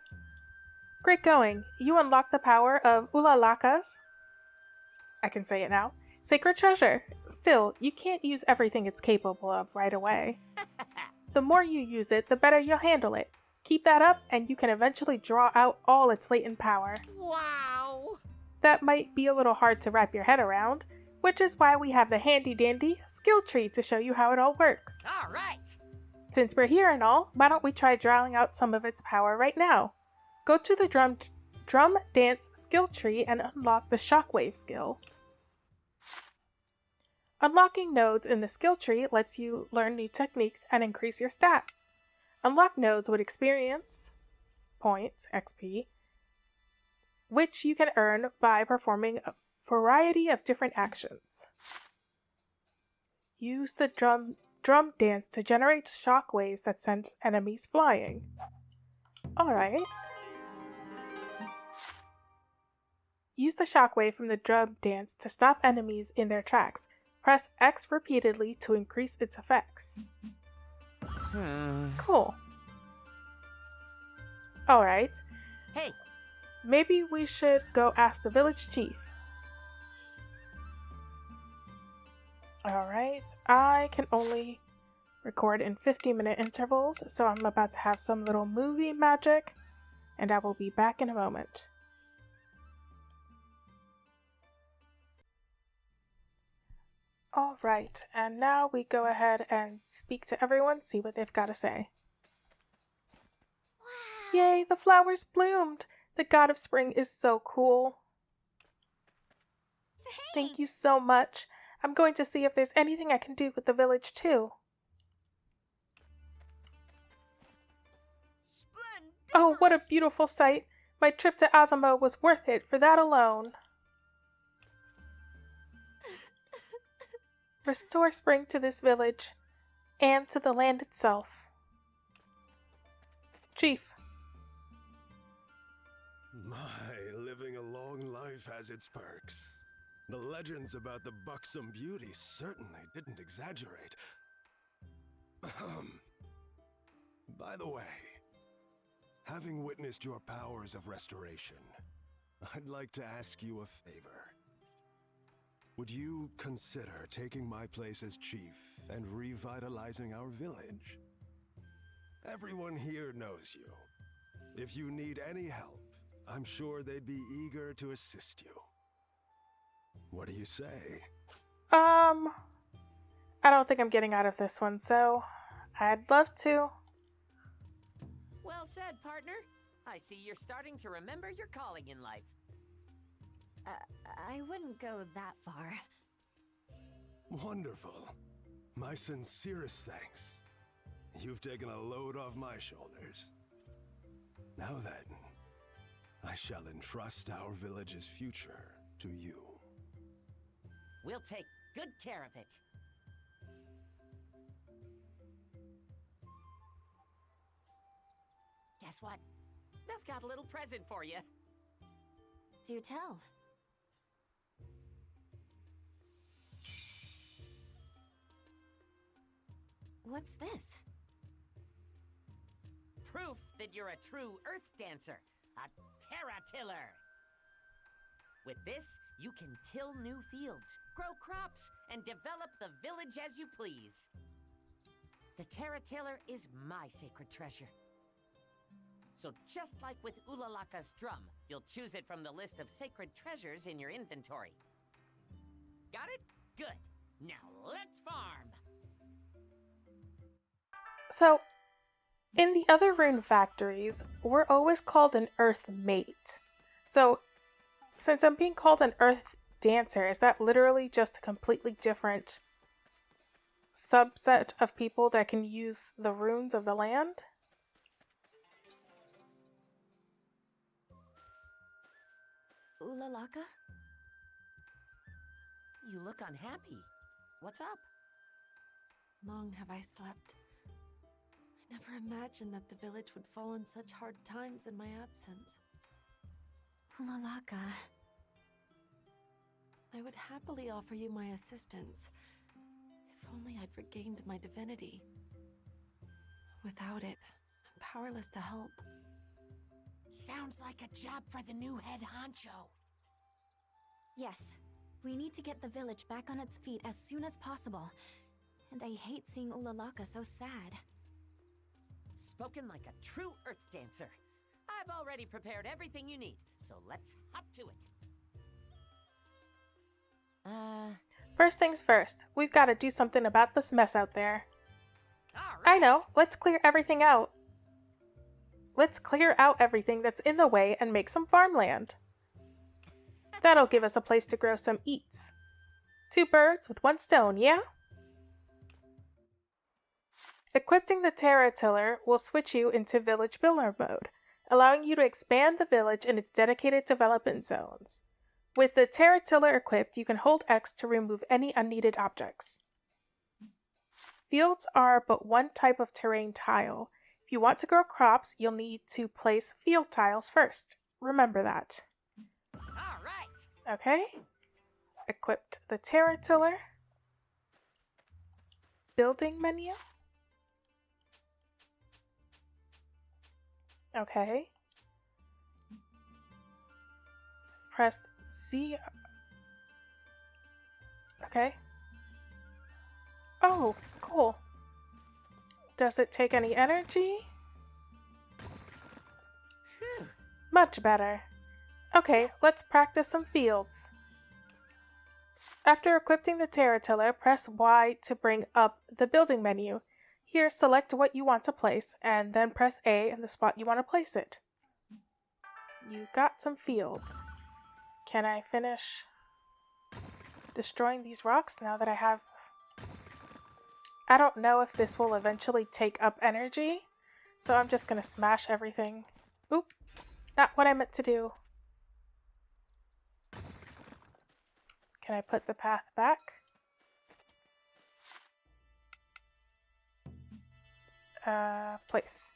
Great going. You unlock the power of Ulalaka's, I can say it now, sacred treasure. Still, you can't use everything it's capable of right away. The more you use it, the better you'll handle it. Keep that up, and you can eventually draw out all its latent power. Wow! That might be a little hard to wrap your head around, which is why we have the handy-dandy skill tree to show you how it all works. All right! Since we're here and all, why don't we try drawing out some of its power right now? Go to the drum dance skill tree and unlock the shockwave skill. Unlocking nodes in the skill tree lets you learn new techniques and increase your stats. Unlock nodes with experience points, XP, which you can earn by performing a variety of different actions. Use the drum dance to generate shockwaves that send enemies flying. Alright. Use the shockwave from the drum dance to stop enemies in their tracks. Press X repeatedly to increase its effects. Cool. Alright. Hey! Maybe we should go ask the village chief. Alright, I can only record in 50-minute intervals, so I'm about to have some little movie magic, and I will be back in a moment. Alright, and now we go ahead and speak to everyone, see what they've got to say. Wow. Yay, the flowers bloomed! The god of spring is so cool. Thank you so much. I'm going to see if there's anything I can do with the village too. Oh, what a beautiful sight. My trip to Azuma was worth it for that alone. Restore spring to this village and to the land itself. Chief. My, living a long life has its perks. The legends about the buxom beauty certainly didn't exaggerate. By the way, having witnessed your powers of restoration, I'd like to ask you a favor. Would you consider taking my place as chief and revitalizing our village? Everyone here knows you. If you need any help, I'm sure they'd be eager to assist you. What do you say? I don't think I'm getting out of this one, so I'd love to. Well said, partner. I see you're starting to remember your calling in life. I wouldn't go that far. Wonderful. My sincerest thanks. You've taken a load off my shoulders. Now then, I shall entrust our village's future to you. We'll take good care of it. Guess what? I've got a little present for you. Do tell. What's this? Proof that you're a true earth dancer, a terra-tiller. With this, you can till new fields, grow crops, and develop the village as you please. The terra-tiller is my sacred treasure. So just like with Ulalaka's drum, you'll choose it from the list of sacred treasures in your inventory. Got it? Good. Now let's farm! So, in the other rune factories, we're always called an earth mate. So, since I'm being called an earth dancer, is that literally just a completely different subset of people that can use the runes of the land? Ulalaka? You look unhappy. What's up? Long have I slept. I never imagined that the village would fall on such hard times in my absence. Ulalaka. I would happily offer you my assistance, if only I'd regained my divinity. Without it, I'm powerless to help. Sounds like a job for the new head honcho. Yes, we need to get the village back on its feet as soon as possible. And I hate seeing Ulalaka so sad. Spoken like a true earth dancer. I've already prepared everything you need, so let's hop to it. First things first, we've got to do something about this mess out there. All I right. know, let's clear everything out. Let's clear out everything that's in the way and make some farmland. That'll give us a place to grow some eats. 2 birds with 1 stone, yeah? Equipping the terra-tiller will switch you into village builder mode, allowing you to expand the village in its dedicated development zones. With the terra-tiller equipped, you can hold X to remove any unneeded objects. Fields are but one type of terrain tile. If you want to grow crops, you'll need to place field tiles first. Remember that. All right. Okay. Equipped the terra-tiller. Building menu. Okay. Press Z. Okay. Oh, cool. Does it take any energy? Phew. Much better. Okay, let's practice some fields. After equipping the terra-tiller, press Y to bring up the building menu. Here, select what you want to place, and then press A in the spot you want to place it. You got some fields. Can I finish destroying these rocks now that I have... I don't know if this will eventually take up energy, so I'm just going to smash everything. Oop, not what I meant to do. Can I put the path back? Place.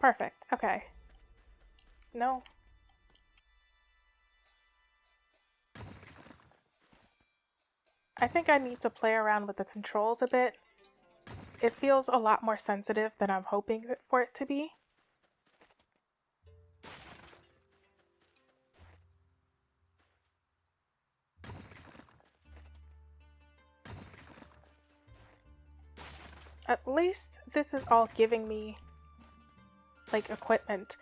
Perfect. Okay. No. I think I need to play around with the controls a bit. It feels a lot more sensitive than I'm hoping for it to be. At least this is all giving me, like, equipment.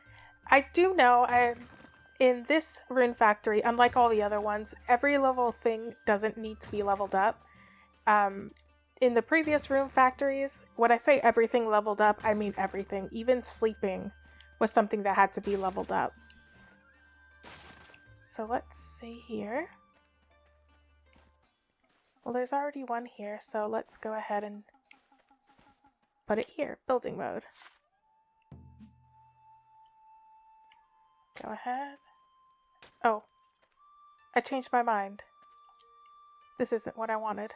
I do know in this Rune Factory, unlike all the other ones, every level thing doesn't need to be leveled up. In the previous Rune Factories, when I say everything leveled up, I mean everything. Even sleeping was something that had to be leveled up. So let's see here. Well, there's already one here, so let's go ahead and put it here, building mode. Go ahead. Oh, I changed my mind. This isn't what I wanted.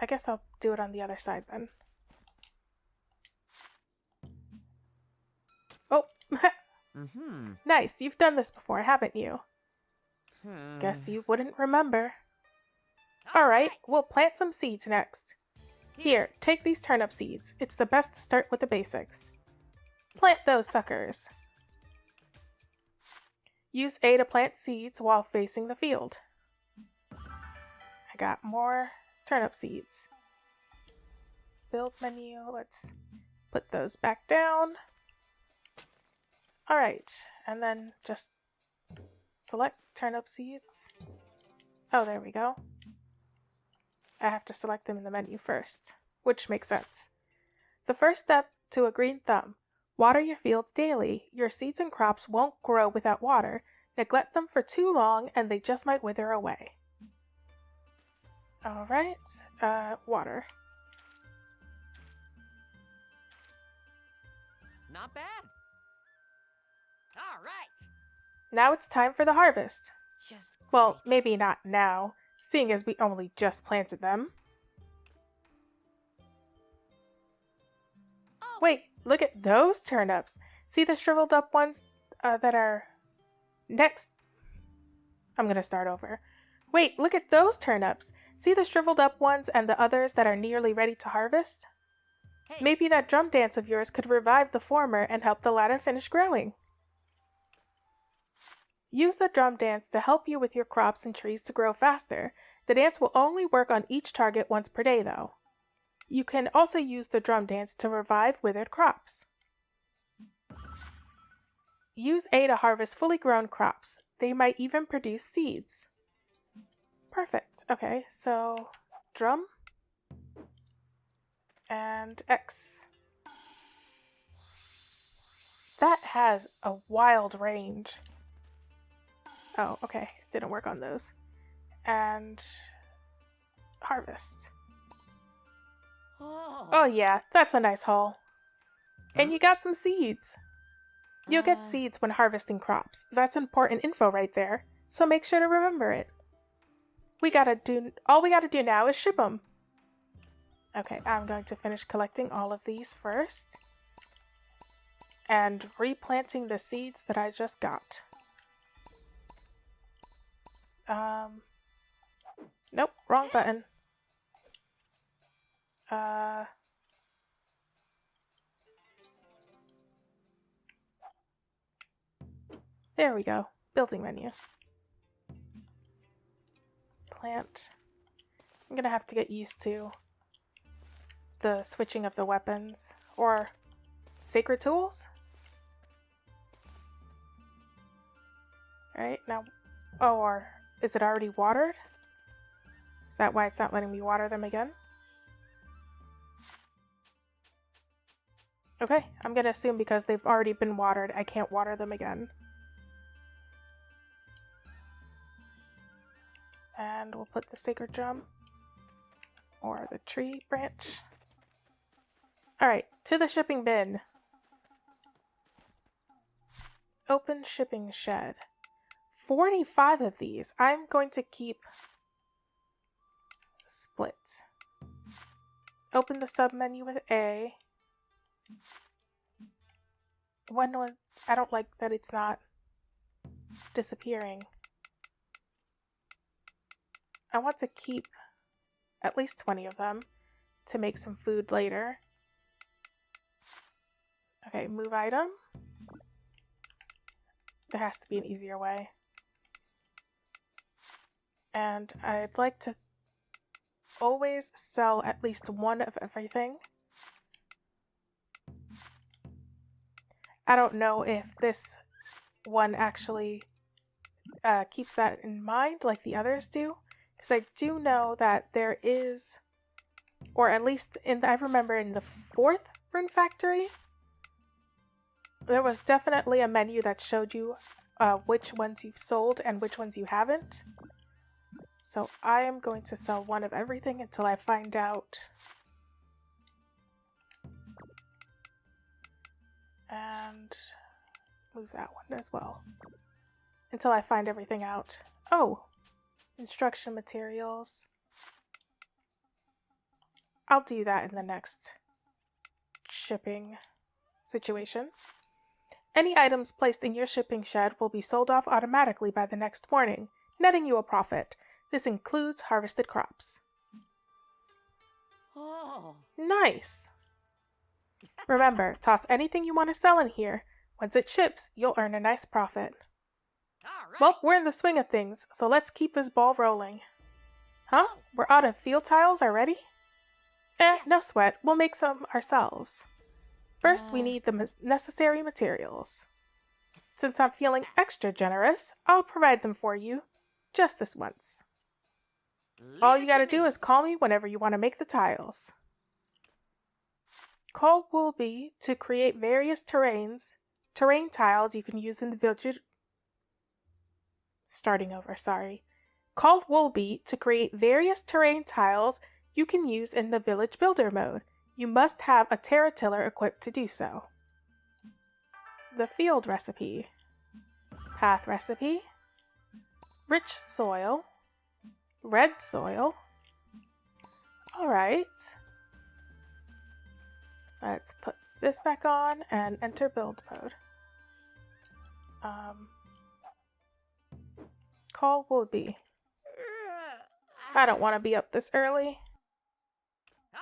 I guess I'll do it on the other side then. Oh, nice. You've done this before, haven't you? Guess you wouldn't remember. Alright, we'll plant some seeds next. Here, take these turnip seeds. It's the best to start with the basics. Plant those suckers. Use A to plant seeds while facing the field. I got more turnip seeds. Build menu, let's put those back down. Alright, and then just select turnip seeds. Oh, there we go. I have to select them in the menu first, which makes sense. The first step to a green thumb. Water your fields daily. Your seeds and crops won't grow without water. Neglect them for too long and they just might wither away. Alright, water. Not bad. All right. Now it's time for the harvest. Just Well, great. maybe not now, seeing as we only just planted them. Oh. Wait, look at those turnips. See the shriveled up ones that are next? I'm gonna start over. Wait, look at those turnips. See the shriveled up ones and the others that are nearly ready to harvest? Hey. Maybe that drum dance of yours could revive the former and help the latter finish growing. Use the drum dance to help you with your crops and trees to grow faster. The dance will only work on each target once per day, though. You can also use the drum dance to revive withered crops. Use A to harvest fully grown crops. They might even produce seeds. Perfect. Okay, so drum and X. That has a wild range. Oh, okay. It didn't work on those. And harvest. Oh yeah, that's a nice haul. And you got some seeds. You'll get seeds when harvesting crops. That's important info right there, so make sure to remember it. All we gotta do now is ship them. Okay, I'm going to finish collecting all of these first. And replanting the seeds that I just got. Nope, wrong button. There we go. Building menu. Plant. I'm gonna have to get used to the switching of the weapons. Or sacred tools? Alright, now... Oh, or is it already watered? Is that why it's not letting me water them again? Okay, I'm gonna assume because they've already been watered, I can't water them again. And we'll put the sacred drum or the tree branch. Alright, to the shipping bin. Open shipping shed. 45 of these. I'm going to keep split. Open the submenu with A. I don't like that it's not disappearing. I want to keep at least 20 of them to make some food later. Okay, move item. There has to be an easier way. And I'd like to always sell at least one of everything. I don't know if this one actually keeps that in mind like the others do, because I do know that there is, or at least I remember in the 4th Rune Factory, there was definitely a menu that showed you which ones you've sold and which ones you haven't. So I am going to sell one of everything until I find out. And move that one as well. Until I find everything out. Oh! Instruction materials. I'll do that in the next shipping situation. Any items placed in your shipping shed will be sold off automatically by the next morning, netting you a profit. This includes harvested crops. Oh. Nice! Remember, toss anything you want to sell in here. Once it ships, you'll earn a nice profit. All right. Well, we're in the swing of things, so let's keep this ball rolling. Huh? We're out of field tiles already? No sweat. We'll make some ourselves. First, we need the necessary materials. Since I'm feeling extra generous, I'll provide them for you. Just this once. All you gotta do is call me whenever you want to make the tiles. Call Woolby to create various terrain tiles you can use in the village. Call Woolby to create various terrain tiles you can use in the village builder mode. You must have a terratiller equipped to do so. The field recipe. Path recipe. Rich soil. Red soil. Alright. Let's put this back on and enter build mode. Call Woolby. I don't want to be up this early.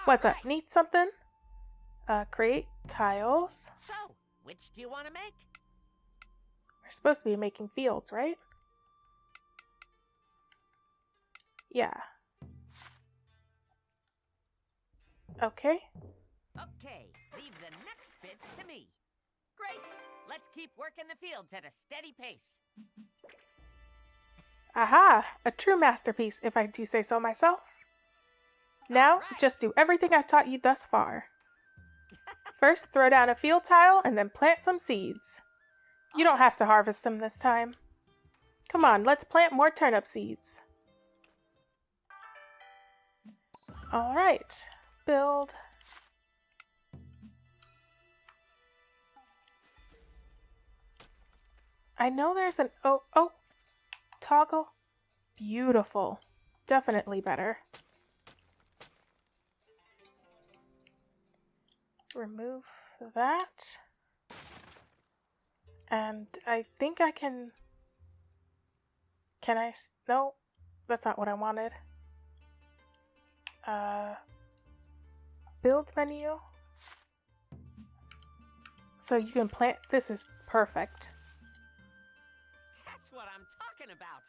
What's up? Need something? Create tiles. So, which do you want to make? We're supposed to be making fields, right? Yeah. Okay. Okay, leave the next bit to me. Great! Let's keep working the fields at a steady pace. Aha! A true masterpiece, if I do say so myself. Now, just do everything I've taught you thus far. First, throw down a field tile and then plant some seeds. You don't have to harvest them this time. Come on, let's plant more turnip seeds. Alright, build. I know there's an toggle. Beautiful. Definitely better. Remove that. And I think I can... No, that's not what I wanted. Build menu. So you can plant... This is perfect. That's what I'm talking about.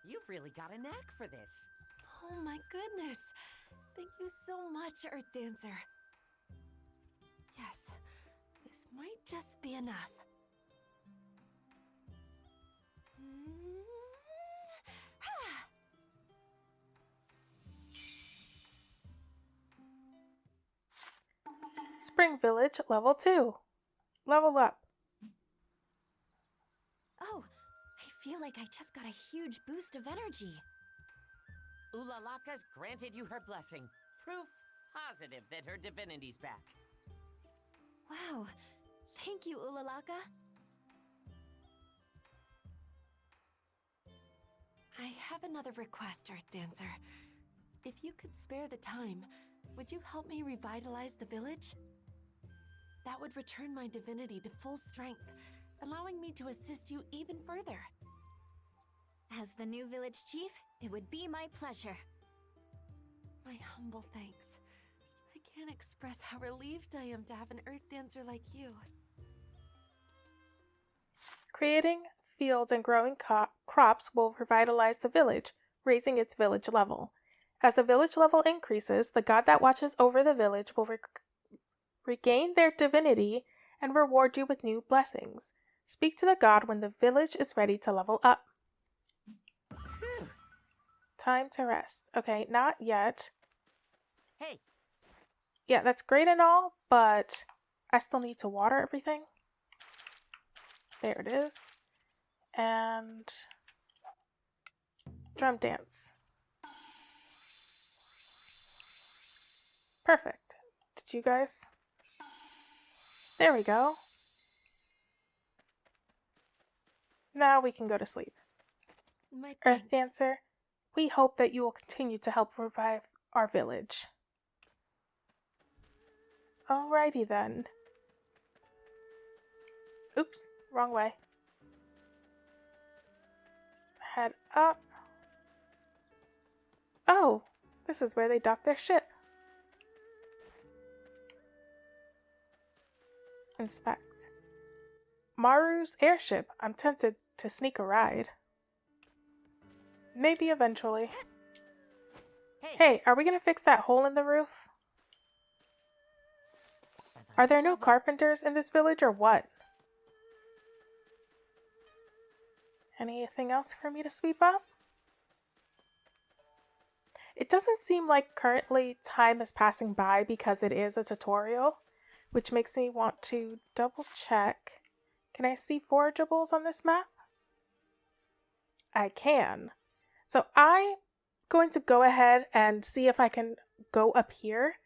You've really got a knack for this. Oh my goodness. Thank you so much, Earth Dancer. Yes, this might just be enough. Spring Village, level 2. Level up. Oh, I feel like I just got a huge boost of energy. Ulalaka's granted you her blessing. Proof positive that her divinity's back. Wow, thank you, Ulalaka. I have another request, Earth Dancer. If you could spare the time, would you help me revitalize the village? That would return my divinity to full strength, allowing me to assist you even further. As the new village chief, it would be my pleasure. My humble thanks. I can't express how relieved I am to have an earth dancer like you. Creating fields and growing crops will revitalize the village, raising its village level. As the village level increases, the god that watches over the village will regain their divinity and reward you with new blessings. Speak to the god when the village is ready to level up. Time to rest. Okay, not yet. Hey, Yeah, that's great and all, but I still need to water everything. There it is. And drum dance. Perfect. Did you guys? There we go. Now we can go to sleep. My Earth thanks. Dancer, we hope that you will continue to help revive our village. Alrighty then. Oops, wrong way. Head up. Oh, this is where they dock their ship. Inspect. Maru's airship. I'm tempted to sneak a ride. Maybe eventually. Hey, are we gonna fix that hole in the roof? Are there no carpenters in this village or what? Anything else for me to sweep up? It doesn't seem like currently time is passing by because it is a tutorial, which makes me want to double check. Can I see forageables on this map? I can. So I'm going to go ahead and see if I can go up here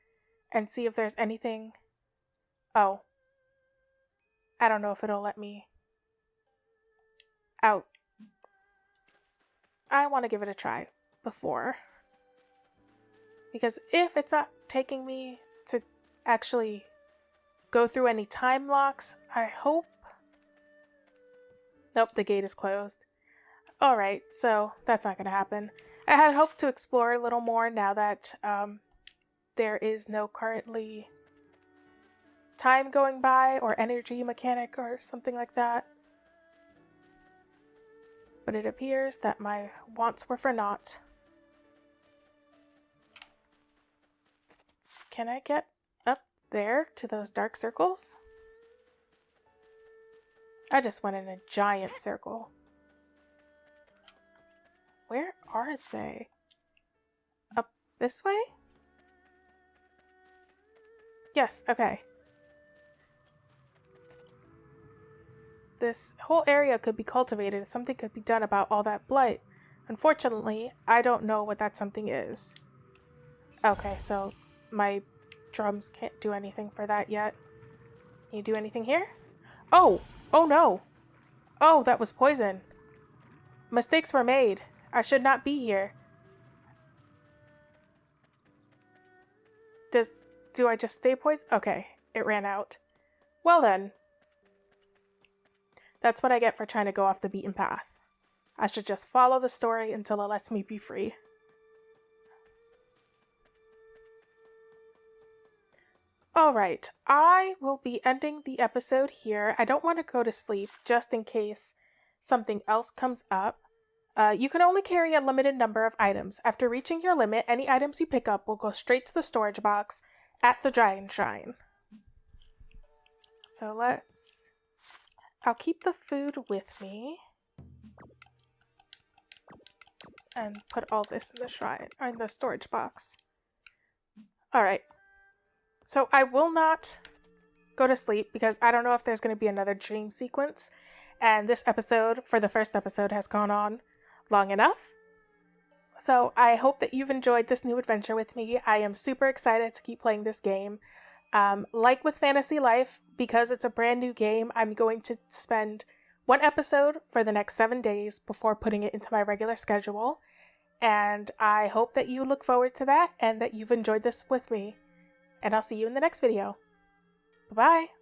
and see if there's anything. Oh. I don't know if it'll let me out. I want to give it a try before. Because if it's not taking me to actually go through any time locks, I hope. Nope, the gate is closed. Alright, so that's not going to happen. I had hoped to explore a little more now that there is no currently time going by or energy mechanic or something like that. But it appears that my wants were for naught. Can I get up there to those dark circles? I just went in a giant circle. Where are they? Up this way? Yes, okay. This whole area could be cultivated. Something could be done about all that blight. Unfortunately, I don't know what that something is. Okay, so my drums can't do anything for that yet. Can you do anything here? Oh! Oh no! Oh, that was poison. Mistakes were made. I should not be here. Do I just stay poisoned? Okay, it ran out. Well then. That's what I get for trying to go off the beaten path. I should just follow the story until it lets me be free. Alright, I will be ending the episode here. I don't want to go to sleep just in case something else comes up. You can only carry a limited number of items. After reaching your limit, any items you pick up will go straight to the storage box at the Dragon Shrine. So I'll keep the food with me. And put all this in the shrine, or in the storage box. Alright. So I will not go to sleep because I don't know if there's going to be another dream sequence. And this episode, for the first episode, has gone on long enough. So I hope that you've enjoyed this new adventure with me. I am super excited to keep playing this game. Like with Fantasy Life, because it's a brand new game, I'm going to spend one episode for the next 7 days before putting it into my regular schedule. And I hope that you look forward to that and that you've enjoyed this with me. And I'll see you in the next video. Bye-bye.